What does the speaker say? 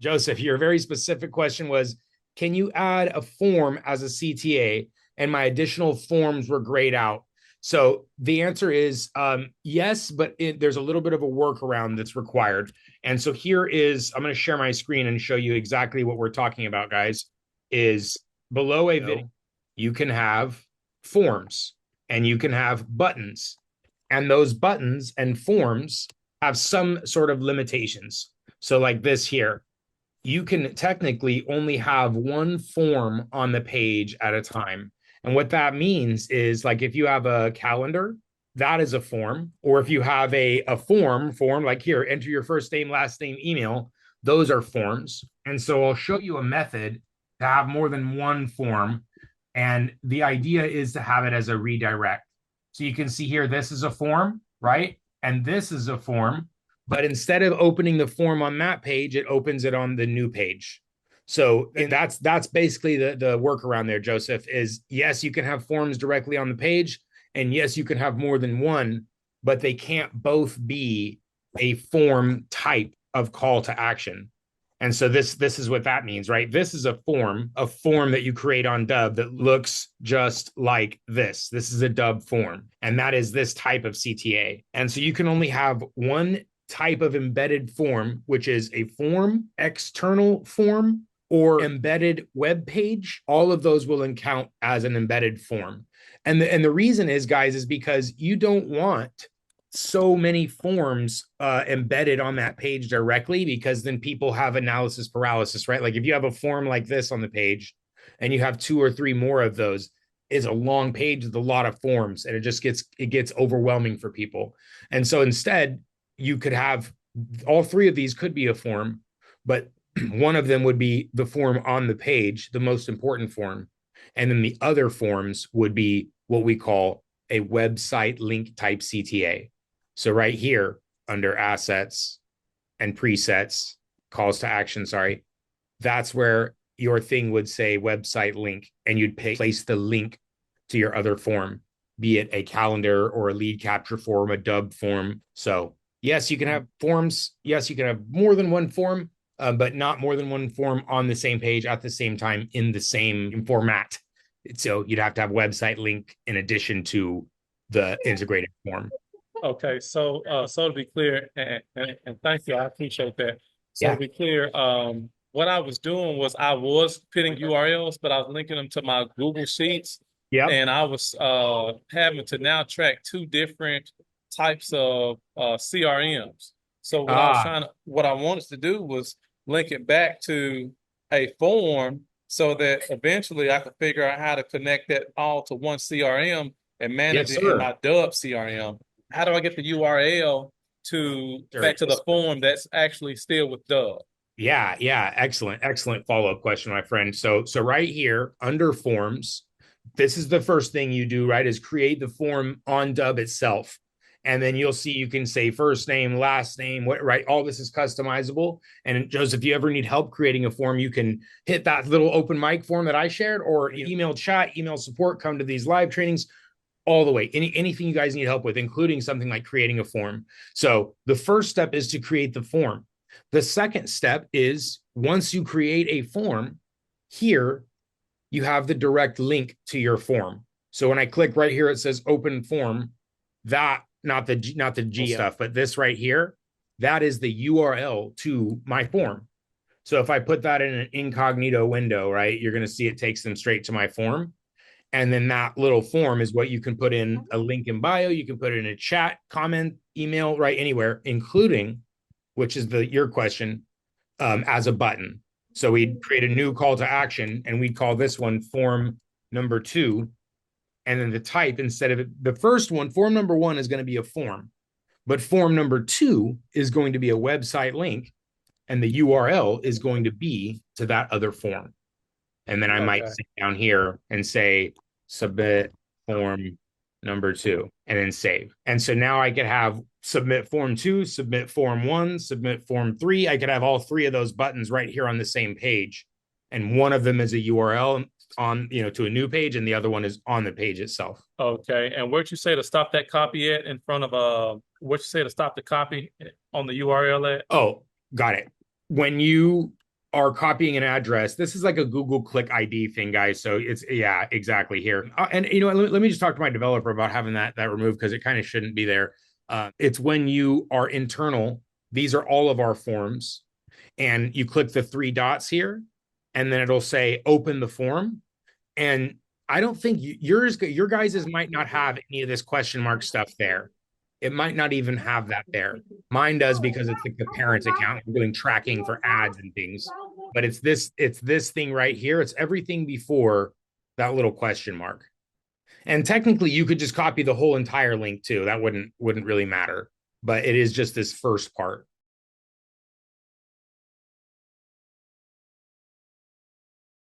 Joseph, your very specific question was, can you add a form as a CTA? And my additional forms were grayed out. So the answer is yes, but there's a little bit of a workaround that's required. And so here is, I'm going to share my screen and show you exactly what we're talking about, guys, is below a video, you can have forms and you can have buttons. And those buttons and forms have some sort of limitations. So like this here, you can technically only have one form on the page at a time. And what that means is like if you have a calendar, that is a form. Or if you have a form like here, enter your first name, last name, email, those are forms. And so I'll show you a method to have more than one form. And the idea is to have it as a redirect. So you can see here, this is a form, right? And this is a form. But instead of opening the form on that page, it opens it on the new page. So that's basically the workaround there, Joseph, is yes, you can have forms directly on the page, and yes, you can have more than one, but they can't both be a form type of call to action. And so this is what that means, right? This is a form that you create on Dubb that looks just like this. This is a Dubb form, and that is this type of CTA. And so you can only have one type of embedded form, which is a form, external form, or embedded web page. All of those will count as an embedded form. And the reason is, guys, is because you don't want so many forms embedded on that page directly, because then people have analysis paralysis, right? Like if you have a form like this on the page and you have two or three more of those, is a long page with a lot of forms, and it gets overwhelming for people. And so instead, you could have all three of these could be a form, but one of them would be the form on the page, the most important form. And then the other forms would be what we call a website link type CTA. So right here under assets and presets, calls to action, sorry, that's where your thing would say website link, and you'd place the link to your other form, be it a calendar or a lead capture form, a Dubb form. So yes, you can have forms. Yes, you can have more than one form, but not more than one form on the same page at the same time in the same format. So you'd have to have website link in addition to the integrated form. Okay, so to be clear, and thank you, I appreciate that. So to Yeah. be clear, what I was doing was I was putting URLs, but I was linking them to my Google Sheets, Yep. and I was having to now track two different types of CRMs. So Ah, what I wanted to do was link it back to a form so that eventually I could figure out how to connect that all to one CRM and manage yes, it in sir. my Dubb CRM. How do I get the URL to Sure. back to the form that's actually still with Dubb? Yeah, yeah, excellent follow-up question, my friend. So right here under forms, this is the first thing you do, right? Is create the form on Dubb itself. And then you'll see you can say first name, last name, what, right? All this is customizable. And Joseph, if you ever need help creating a form, you can hit that little open mic form that I shared, or email chat, email support, come to these live trainings all the way. Anything you guys need help with, including something like creating a form. So the first step is to create the form. The second step is once you create a form, here you have the direct link to your form. So when I click right here, it says open form. That not the G stuff, but this right here, that is the URL to my form. So if I put that in an incognito window, right, you're going to see it takes them straight to my form. And then that little form is what you can put in a link in bio. You can put it in a chat, comment, email, right, anywhere, including, which is your question, as a button. So we'd create a new call to action, and we'd call this one form number 2. And then the type, instead of the first one, form number 1 is going to be a form, but form number 2 is going to be a website link, and the URL is going to be to that other form. And then I might Okay. sit down here and say submit form number 2 and then save. And so now I could have submit form 2, submit form 1, submit form 3. I could have all three of those buttons right here on the same page. And one of them is a URL on, to a new page, and the other one is on the page itself. Okay. And where'd you say to stop that copy at in front of where'd you say to stop the copy on the URL at? Oh, got it. When you are copying an address. This is like a Google Click ID thing, guys. So it's yeah, exactly here. And you know, let me just talk to my developer about having that removed because it kind of shouldn't be there. It's when you are internal. These are all of our forms, and you click the three dots here, and then it'll say open the form. And I don't think your guys's might not have any of this question mark stuff there. It might not even have that there. Mine does because it's like the parents account. I'm doing tracking for ads and things. But it's this thing right here. It's everything before that little question mark. And technically you could just copy the whole entire link too. That wouldn't really matter. But it is just this first part.